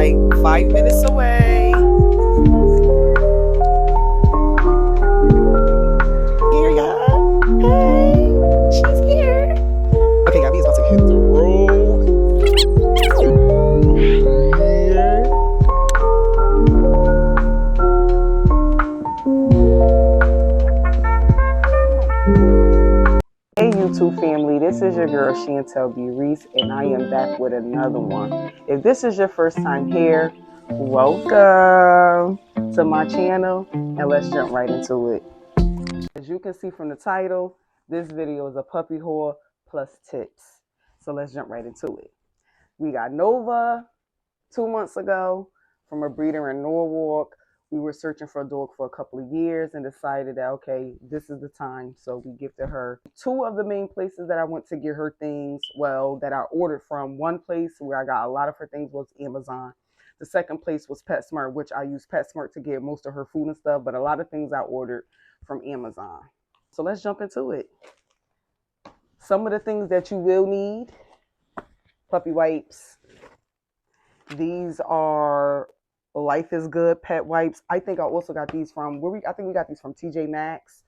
like 5 minutes away. Here, y'all. Hey, she's here. Okay, y'all, we is about to hit the road. Yeah. Hey YouTube family, this is your girl Chantel B. Reese, and I am back with another one. If this is your first time here, welcome to my channel, and let's jump right into it. As you can see from the title, this video is a puppy haul plus tips. So let's jump right into it. We got Nova 2 months ago from a breeder in Norwalk. We were searching for a dog for a couple of years and decided that, okay, this is the time. So we gifted her. Two of the main places that I went to get her things, well, that I ordered from. One place where I got a lot of her things was Amazon. The second place was PetSmart, which I use PetSmart to get most of her food and stuff, but a lot of things I ordered from Amazon. So let's jump into it. Some of the things that you will need: puppy wipes. These are Life is Good pet wipes. I think I also got these from I think we got these from TJ Maxx.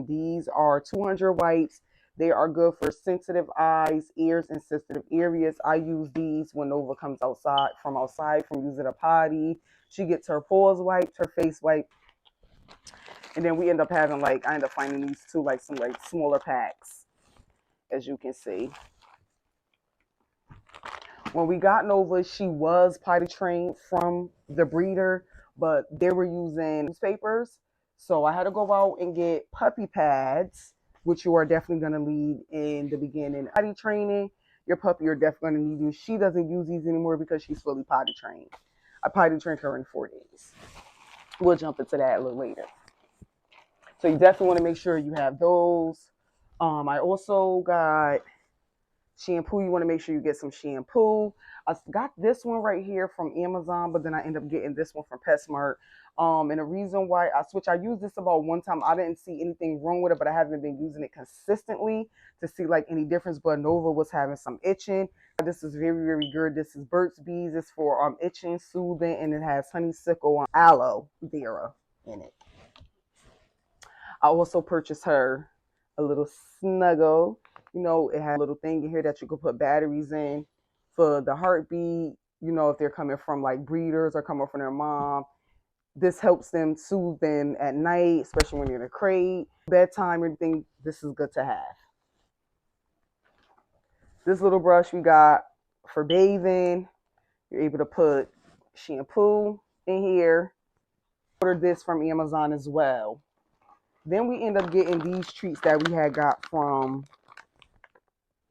These are 200 wipes. They are good for sensitive eyes, ears, and sensitive areas. I use these when Nova comes outside from using a potty. She gets her paws wiped, her face wiped. And then we end up having I end up finding these two, some smaller packs, as you can see. When we got Nova, she was potty trained from the breeder, but they were using newspapers. So I had to go out and get puppy pads, which you are definitely going to need in the beginning. Potty training, your puppy, you're definitely going to need these. She doesn't use these anymore because she's fully potty trained. I potty trained her in 4 days. We'll jump into that a little later. So you definitely want to make sure you have those. I also got shampoo. You want to make sure you get some shampoo. I got this one right here from Amazon, but then I end up getting this one from PetSmart. And the reason why I used this about one time. I didn't see anything wrong with it, but I haven't been using it consistently to see any difference. But Nova was having some itching. This is very, very good. This is Burt's Bees. It's for itching, soothing, and it has honeysuckle and aloe vera in it. I also purchased her a little snuggle. It has a little thing in here that you can put batteries in for the heartbeat. If they're coming from breeders or coming from their mom, this helps them soothe them at night, especially when you're in a crate, bedtime, everything. This is good to have. This little brush we got for bathing. You're able to put shampoo in here. Ordered this from Amazon as well. Then we end up getting these treats that we had got from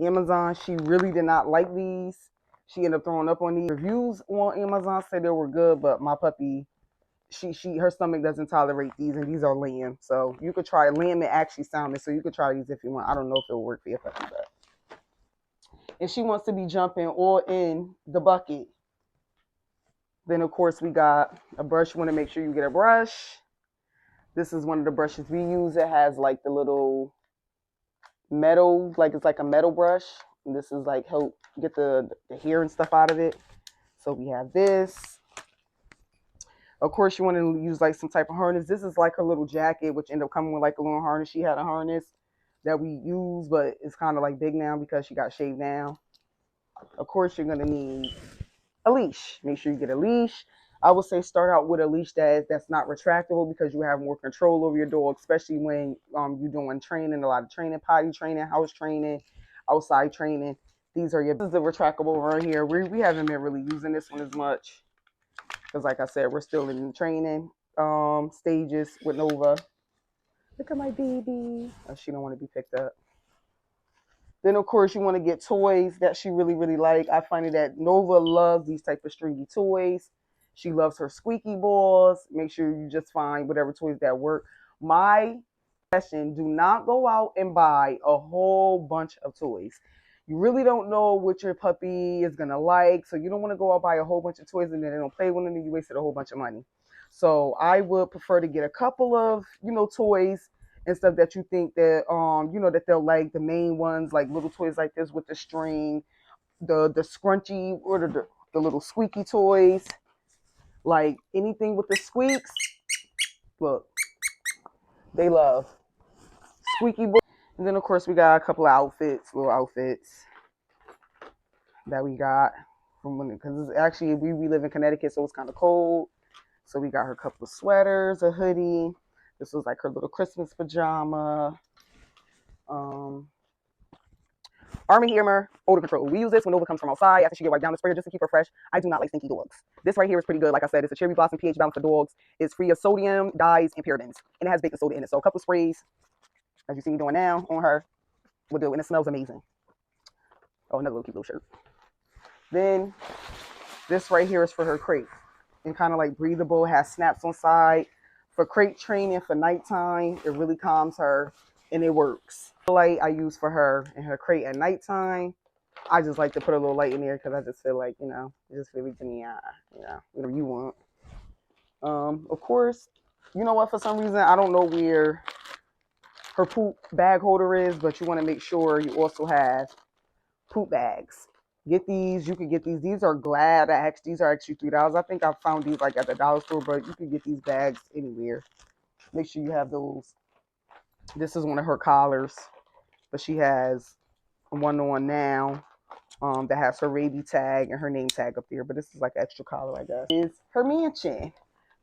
Amazon. She really did not like these. She ended up throwing up on these. Reviews on Amazon said they were good, but my puppy, her stomach doesn't tolerate these, and these are lamb. So you could try lamb and actually salmon. So you could try these if you want. I don't know if it'll work for your puppy, but if she wants to be jumping all in the bucket, then of course we got a brush. You want to make sure you get a brush. This is one of the brushes we use. It has the little metal, it's like a metal brush. And this is help get the hair and stuff out of it. So we have this. Of course, you want to use some type of harness. This is her little jacket, which ended up coming with a little harness. She had a harness that we use, but it's kind of big now because she got shaved down. Of course, you're gonna need a leash. Make sure you get a leash. I would say start out with a leash that's not retractable, because you have more control over your dog, especially when you're doing training, a lot of training, potty training, house training, outside training. This is the retractable right here. We haven't been really using this one as much because, like I said, we're still in training stages with Nova. Look at my baby. Oh, she don't want to be picked up. Then, of course, you want to get toys that she really, really like. I find that Nova loves these type of stringy toys. She loves her squeaky balls. Make sure you just find whatever toys that work. My suggestion: do not go out and buy a whole bunch of toys. You really don't know what your puppy is going to like. So you don't want to go out and buy a whole bunch of toys and then they don't play with them and you wasted a whole bunch of money. So I would prefer to get a couple of, toys and stuff that you think that, that they'll like. The main ones, like little toys like this with the string, the scrunchie, or the little squeaky toys. Like anything with the squeaks, look, they love squeaky boy. And then of course we got a couple of outfits, little outfits that we got from when, because it's actually we live in Connecticut, so it's kind of cold. So we got her a couple of sweaters, a hoodie. This was like her little Christmas pajama. Army Hammer odor control. We use this when Nova comes from outside after she get wiped down the sprayer just to keep her fresh. I do not like stinky dogs. This right here is pretty good. Like I said, it's a cherry blossom pH balance for dogs. It's free of sodium, dyes, and parabens. And it has baking soda in it. So a couple of sprays, as you see me doing now on her, will do. And it smells amazing. Oh, another little cute little shirt. Then this right here is for her crate. And kind of like breathable, has snaps on side. For crate training for nighttime, it really calms her and it works. The light I use for her in her crate at nighttime, I just like to put a little light in there because I just feel like, you know, it just really to me, you know, whatever you want. Of course, you know what, for some reason, I don't know where her poop bag holder is, but you want to make sure you also have poop bags. Get these. You can get these. These are Glad. These are actually $3. I think I found these like at the dollar store, but you can get these bags anywhere. Make sure you have those. This is one of her collars, but she has one on now that has her baby tag and her name tag up there. But this is like extra collar, I guess. Is her mansion.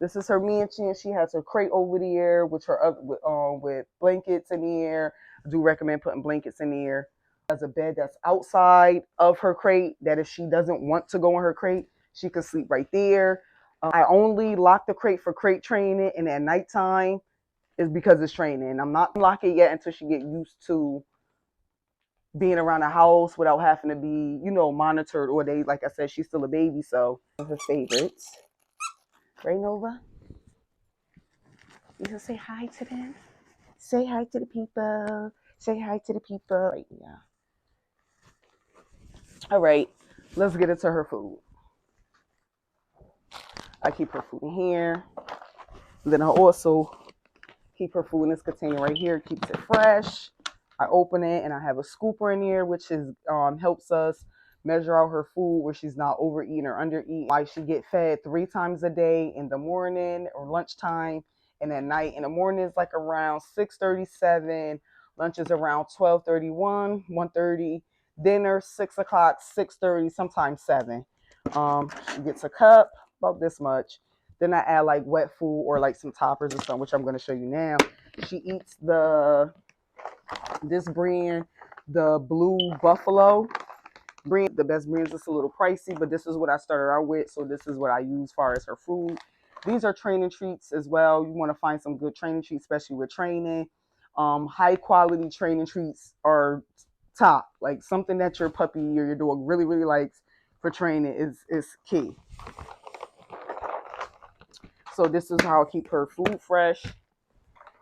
This is her mansion. She has her crate over there with her with blankets in there. I do recommend putting blankets in there. Has a bed that's outside of her crate that if she doesn't want to go in her crate, she can sleep right there. I only lock the crate for crate training, and at nighttime is because it's training. I'm not locking it yet until she get used to being around the house without having to be, you know, monitored all day. Like I said, she's still a baby, so her favorites. Right, Nova? You can say hi to them. Say hi to the people. Say hi to the people. Right, yeah. All right, let's get into her food. I keep her food in here. Then I also keep her food in this container right here. Keeps it fresh. I open it and I have a scooper in here, which is helps us measure out her food where she's not overeating or undereating. Why she get fed 3 times a day, in the morning or lunchtime, and at night. In the morning is like around 6:37. Lunch is around 12:31, 1:30. Dinner 6 o'clock, 6:30, sometimes 7. She gets a cup about this much. Then I add like wet food or like some toppers or something, which I'm going to show you now. She eats this brand, the Blue Buffalo brand. The best brand is just a little pricey, but this is what I started out with. So this is what I use as far as her food. These are training treats as well. You want to find some good training treats, especially with training. High quality training treats are top. Like something that your puppy or your dog really, really likes for training is key. So this is how I keep her food fresh.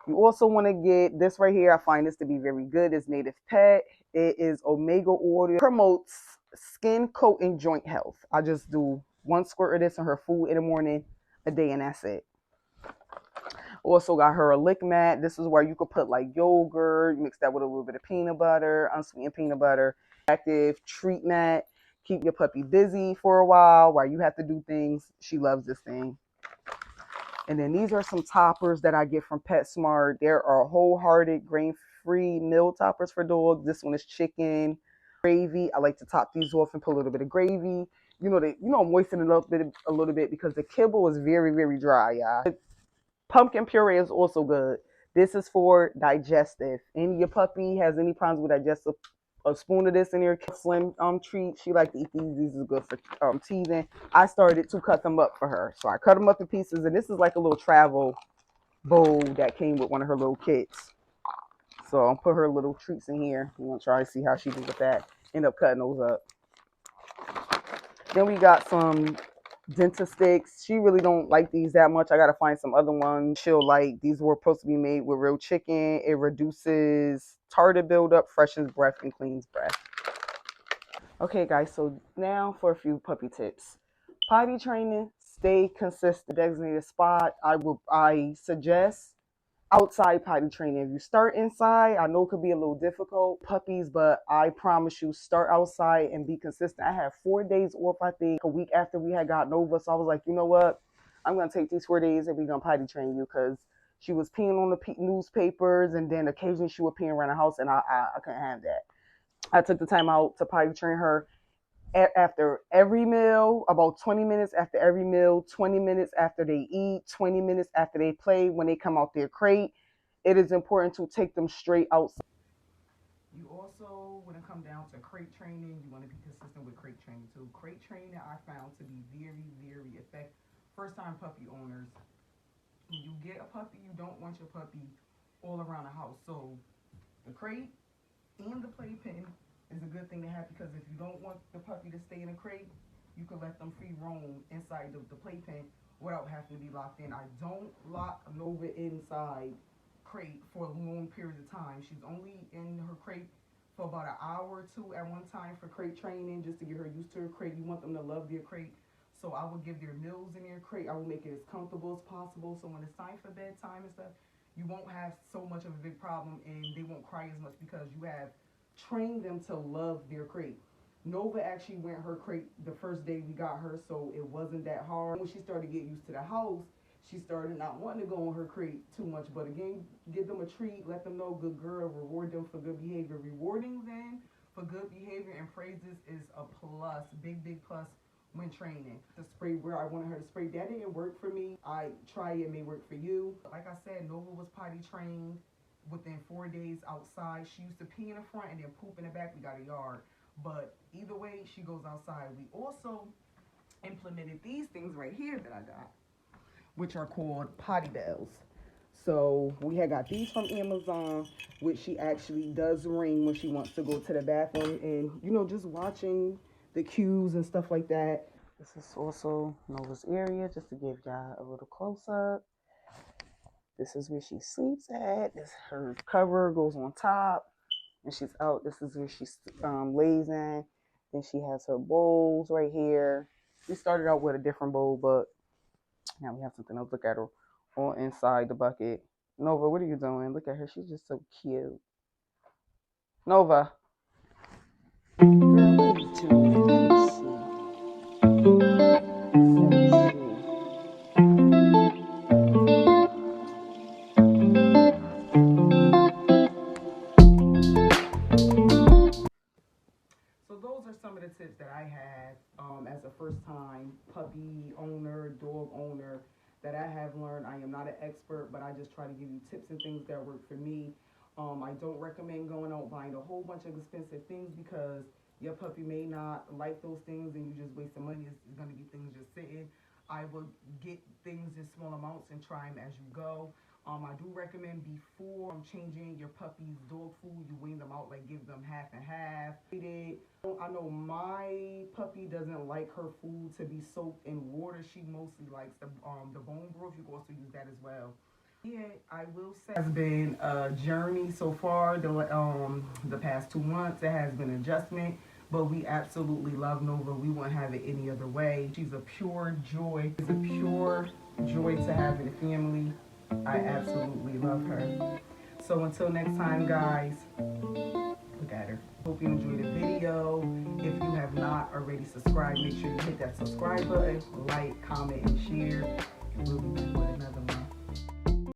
You also want to get this right here. I find this to be very good. It's Native Pet. It is omega oil. It promotes skin, coat, and joint health. I just do 1 squirt of this in her food in the morning a day, and that's it. Also got her a lick mat. This is where you could put like yogurt, mix that with a little bit of peanut butter, unsweetened peanut butter. Active treat mat. Keep your puppy busy for a while you have to do things. She loves this thing. And then these are some toppers that I get from PetSmart. There are wholehearted, grain-free meal toppers for dogs. This one is chicken gravy. I like to top these off and put a little bit of gravy. Moisten it up a little bit because the kibble is very, very dry, y'all. Pumpkin puree is also good. This is for digestive. Any your puppy has any problems with digestive, a spoon of this in here, slim treat. She like to eat these. These is good for teething. I started to cut them up for her. So I cut them up in pieces, and this is like a little travel bowl that came with one of her little kits. So I'll put her little treats in here. You want to try to see how she does with that. End up cutting those up. Then we got some dentist sticks. She really don't like these that much. I got to find some other ones she'll like. These were supposed to be made with real chicken. It reduces tartar buildup, freshens breath, and cleans breath. Okay, guys, so now for a few puppy tips. Potty training, stay consistent. Designated spot. I suggest outside potty training. If you start inside, I know it could be a little difficult, puppies, but I promise you, start outside and be consistent. I had 4 days off, I think, a week after we had got Nova. So I was like, you know what? I'm going to take these 4 days and we're going to potty train you, because she was peeing on the newspapers, and then occasionally she would pee around the house, and I couldn't have that. I took the time out to potty train her after every meal, about 20 minutes after every meal, 20 minutes after they eat, 20 minutes after they play, when they come out their crate. It is important to take them straight outside. You also, when it comes down to crate training, you want to be consistent with crate training too. Crate training I found to be very, very effective. First time puppy owners, when you get a puppy, you don't want your puppy all around the house. So the crate and the playpen is a good thing to have, because if you don't want the puppy to stay in a crate, you can let them free roam inside the playpen without having to be locked in. I don't lock Nova inside crate for a long period of time. She's only in her crate for about an hour or two at one time for crate training, just to get her used to her crate. You want them to love their crate. So I will give their meals in their crate. I will make it as comfortable as possible. So when it's time for bedtime and stuff, you won't have so much of a big problem, and they won't cry as much, because you have trained them to love their crate. Nova actually went her crate the first day we got her, so it wasn't that hard. When she started to get used to the house, she started not wanting to go on her crate too much. But again, give them a treat, let them know good girl, reward them for good behavior. Rewarding them for good behavior and praises is a plus, big, big plus when training. The spray where I wanted her to spray, that didn't work for me. I try it, may work for you. Like I said, Nova was potty trained within 4 days outside. She used to pee in the front and then poop in the back. We got a yard. But either way, she goes outside. We also implemented these things right here that I got, which are called potty bells. So we had got these from Amazon, which she actually does ring when she wants to go to the bathroom, and just watching the cues and stuff like that. This is also Nova's area, just to give y'all a little close up. This is where she sleeps at. Her cover goes on top, and she's out. This is where she lays in. Then she has her bowls right here. We started out with a different bowl, but now we have something else. Look at her all inside the bucket. Nova, what are you doing? Look at her. She's just so cute. Nova. Girl, what are you doing? Let me see. Let me see. So those are some of the tips that I had as a first-time puppy owner, dog owner, that I have learned. I am not an expert, but I just try to give you tips and things that work for me. I don't recommend going out buying a whole bunch of expensive things, because your puppy may not like those things and you just waste the money. It's going to be things just sitting. I will get things in small amounts and try them as you go. I do recommend, before changing your puppy's dog food, you wean them out, like give them half and half. I know my puppy doesn't like her food to be soaked in water. She mostly likes the bone broth. You can also use that as well. Yeah, I will say it has been a journey so far. The past 2 months, it has been an adjustment, but we absolutely love Nova. We wouldn't have it any other way. She's a pure joy. It's a pure joy to have in the family. I absolutely love her. So until next time, guys, look at her. Hope you enjoyed the video. If you have not already subscribed, make sure you hit that subscribe button, like, comment, and share. And we'll be back with another one.